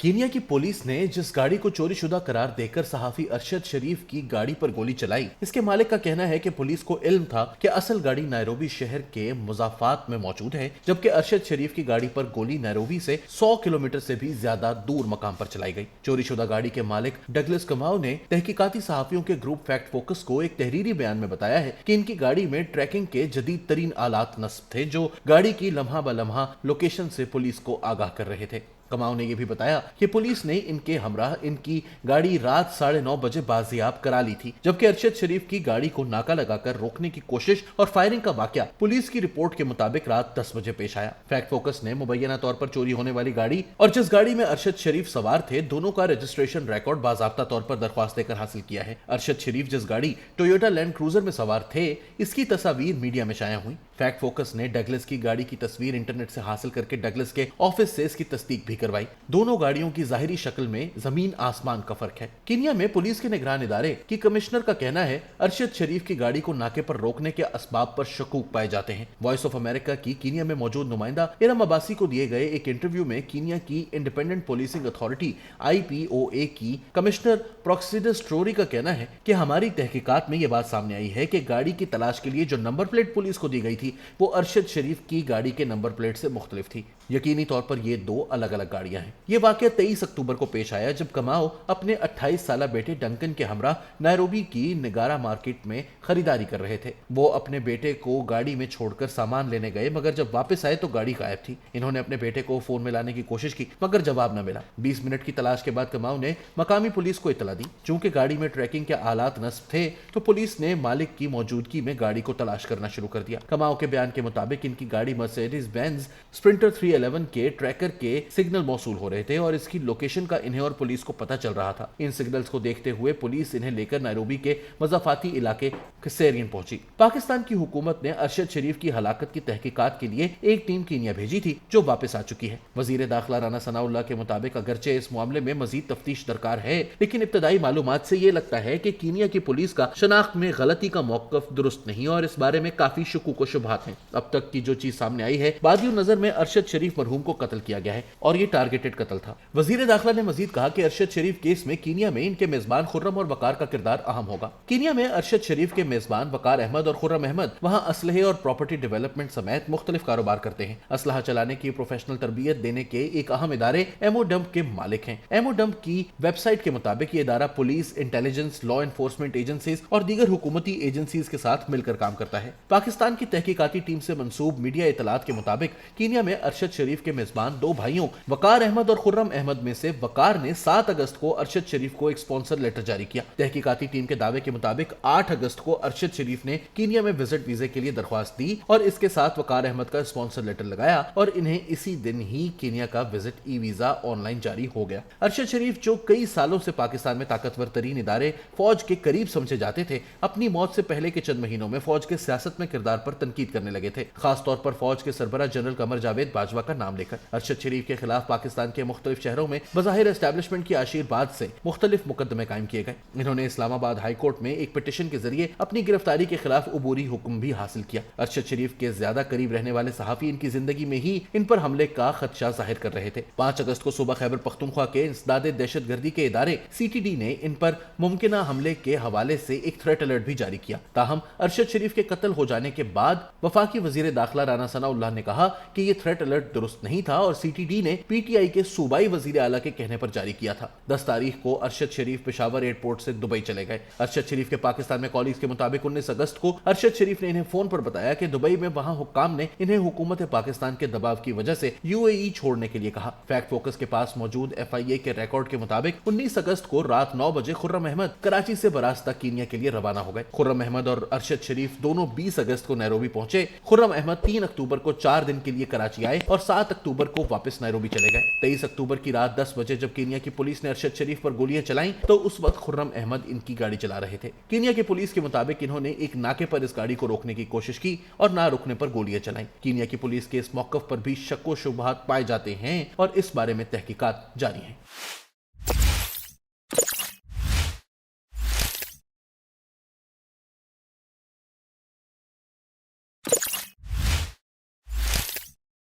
Kenya की police ने जिस गाड़ी को चोरीशुदा करार देकर सहाफी अरशद शरीफ की गाड़ी पर गोली चलाई, इसके मालिक का कहना है कि पुलिस को इल्म था कि असल गाड़ी नैरोबी शहर के मुजाफात में मौजूद है, जबकि अरशद शरीफ की गाड़ी पर गोली नैरोबी से 100 किलोमीटर से भी ज्यादा दूर मकाम पर चलाई गई। चोरीशुदा गाड़ी के मालिक डगलस कमाओ ने तहकीकाती सहाफियों के ग्रुप फैक्ट फोकस को एक तहरीरी बयान में बताया है कि इनकी गाड़ी में ट्रैकिंग के जदीद तरीन आलात नस्ब थे, जो गाड़ी की लम्हा ब लम्हा लोकेशन से पुलिस को आगाह कर रहे थे। कमाओ ने यह भी बताया कि पुलिस ने इनके हमराह इनकी गाड़ी रात 9:30 बजे बाजियाब करा ली थी, जबकि अरशद शरीफ की गाड़ी को नाका लगाकर रोकने की कोशिश और फायरिंग का वाकया पुलिस की रिपोर्ट के मुताबिक रात 10 बजे पेश आया। फैक्ट फोकस ने मुबैना तौर पर चोरी होने वाली गाड़ी और जिस गाड़ी में अरशद शरीफ सवार थे, दोनों का रजिस्ट्रेशन रिकॉर्ड बाजाब्ता तौर पर दरख्वास्त देकर हासिल किया है। अरशद शरीफ जिस गाड़ी टोयोटा लैंड क्रूजर में सवार थे, इसकी तस्वीर मीडिया में शाया हुई। फैक्ट फोकस ने डगलस की गाड़ी की तस्वीर इंटरनेट से हासिल करके डगलस के ऑफिस से इसकी तस्दीक भी करवाई। दोनों गाड़ियों की जाहिरी शक्ल में जमीन आसमान का फर्क है। कीनिया में पुलिस के निगरान इदारे की कमिश्नर का कहना है अरशद शरीफ की गाड़ी को नाके पर रोकने के असबाब पर शकूक पाए जाते हैं। वॉइस ऑफ अमेरिका की कीनिया में मौजूद नुमाइंदा इरम अब्बासी को दिए गए एक इंटरव्यू में कीनिया की इंडिपेंडेंट पुलिसिंग अथॉरिटी IPOA की कमिश्नर प्रोक्सिडस ट्रोरी का कहना है कि हमारी तहकीकात में यह बात सामने आई है कि गाड़ी की तलाश के लिए जो नंबर प्लेट पुलिस को दी गई थी, वो अरशद शरीफ की गाड़ी के नंबर प्लेट से मुख्तलिफ थी। यकीनी तौर पर ये दो अलग अलग गाड़ियां हैं। ये वाकया 23 अक्टूबर को पेश आया, जब कमाओ अपने 28 साल बेटे डंकन के हमरा नैरोबी की निगारा मार्केट में खरीदारी कर रहे थे। वो अपने बेटे को गाड़ी में छोड़कर सामान लेने गए, मगर जब वापस आए तो गाड़ी गायब थी। इन्होंने अपने बेटे को फोन में लाने की कोशिश की, मगर जवाब न मिला। 20 मिनट की तलाश के बाद कमाओ ने मकामी पुलिस को इतला दी। चूंकि गाड़ी में ट्रैकिंग के आलात नस्ब थे, तो पुलिस ने मालिक की मौजूदगी में गाड़ी को तलाश करना शुरू कर दिया। कमाओ के बयान के मुताबिक इनकी गाड़ी मर्सिडीज बेंज स्प्रिंटर 311 के ट्रैकर के सिग्नल मौसूल हो रहे थे और इसकी लोकेशन का इन्हें और पुलिस को पता चल रहा था। इन सिग्नल्स को देखते हुए पुलिस इन्हें लेकर नैरोबी के मजाफाती इलाके कैसेरियन पहुंची। पाकिस्तान की हुकूमत ने अरशद शरीफ की हलाकत की तहकीकात के लिए एक टीम कीनिया भेजी थी, जो वापस आ चुकी है। वजीर दाखिला राना सनाउल्लाह के मुताबिक अगरचे इस मामले में मजीद तफ्तीश दरकार है, लेकिन इब्तदाई मालूमात से ये लगता है कि कीनिया की पुलिस का शनाख्त में गलती का मौकफ दुरुस्त नहीं और इस बारे में काफी शुकूक व शुबहात हैं। अब तक की जो चीज सामने आई है, बादियों नजर में अरशद शरीफ मरहूम को कत्ल किया गया है और ये टारगेटेड कत्ल था। वजीर दाखिला ने मजीद कहा कि अरशद शरीफ केस में कीनिया में इनके मेजबान खुर्रम और वकार का किरदार अहम होगा। कीनिया में अरशद शरीफ के मेजबान वकार अहमद और खुर्रम अहमद वहां असलहे और प्रॉपर्टी डेवलपमेंट समेत मुख्तलिफ कारोबार करते हैं। असलहा चलाने की प्रोफेशनल तरबियत देने के एक अहम इदारे एमओडम्प के मालिक हैं। एमओडम्प की वेबसाइट के मुताबिक ये इदारा police, intelligence, law enforcement agencies और दीगर हुकूमती एजेंसीज के साथ मिलकर काम करता है। पाकिस्तान की तहकीकाती टीम से मंसूब मीडिया इतलात के मुताबिक कीनिया में अरशद शरीफ के मेजबान दो भाइयों वकार अहमद और खुर्रम अहमद में से वकार ने 7 अगस्त को अरशद शरीफ को एक स्पॉन्सर लेटर जारी किया। तहकीकाती टीम के दावे के मुताबिक 8 अगस्त को अरशद शरीफ ने कीनिया में विजिट वीजे के लिए दरख्वास्त दी और इसके साथ वकार अहमद का स्पॉन्सर लेटर लगाया और इन्हें इसी दिन ही कीनिया का विजिट ई वीजा ऑनलाइन जारी हो गया। अरशद शरीफ, जो कई सालों से पाकिस्तान में ताकतवर तरीन इदारे फौज के करीब समझे जाते थे, अपनी मौत से पहले के चंद महीनों में फौज के सियासत में किरदार पर तनकीद करने लगे थे, खासतौर पर फौज के सरबराह जनरल कमर जावेद बाजवा का नाम लेकर। अरशद शरीफ के खिलाफ पाकिस्तान के मुख्तलिफ शहरों में बज़ाहिर एस्टैब्लिशमेंट की आशीर्वाद से मुख्तलिफ मुकदमे कायम किए गए। इन्होंने इस्लामाबाद हाई कोर्ट में एक पिटीशन के जरिए अपनी गिरफ्तारी के खिलाफ अबूरी हुक्म भी हासिल किया। अरशद शरीफ के ज्यादा करीब रहने वाले सहाफी इनकी जिंदगी में ही इन पर हमले का खदशा जाहिर कर रहे थे। 5 अगस्त को सुबह खैबर पख्तूनख्वा के इंसदादे दहशतगर्दी के इदारे CTD ने इन पर मुमकिना हमले के हवाले से एक थ्रेट अलर्ट भी जारी किया। ताहम अरशद शरीफ के कत्ल हो जाने के बाद वफाकी वजीर दाखिला राना सनाउल्लाह ने कहा कि यह थ्रेट अलर्ट दुरुस्त नहीं था और CTD ने PTI के सूबाई वजीर आला के कहने पर जारी किया था। 10 तारीख को अरशद शरीफ पेशावर एयरपोर्ट से दुबई चले गए। अरशद शरीफ के पाकिस्तान में कॉलीग्स के मुताबिक 19 अगस्त को अरशद शरीफ ने इन्हें फोन पर बताया कि दुबई में वहां हुक्काम ने इन्हें हुकूमत पाकिस्तान के दबाव की वजह से UAE छोड़ने के लिए कहा। फैक्ट फोकस के पास मौजूद FIA के रिकॉर्ड के मुताबिक 19 अगस्त को रात 9 बजे खुर्रम अहमद कराची से बरास्ता कीनिया के लिए रवाना हो गए। खुर्रम अहमद और अरशद शरीफ दोनों 20 अगस्त को नैरोबी पहुंचे। खुर्रम अहमद 3 अक्टूबर को 4 दिन के लिए कराची आए और 7 अक्टूबर को वापस नैरोबी चले गए। 23 अक्टूबर की रात 10 बजे जब कीनिया की पुलिस ने अरशद शरीफ पर गोलियां चलाई, तो उस वक्त खुर्रम अहमद इनकी गाड़ी चला रहे थे। कीनिया की पुलिस के मुताबिक इन्होंने एक नाके पर इस गाड़ी को रोकने की कोशिश की और ना रुकने पर गोलियां चलाई। कीनिया की पुलिस के इस मौकफ पर भी शक व शुबहात पाए जाते हैं और इस बारे में तहकीकात जारी है।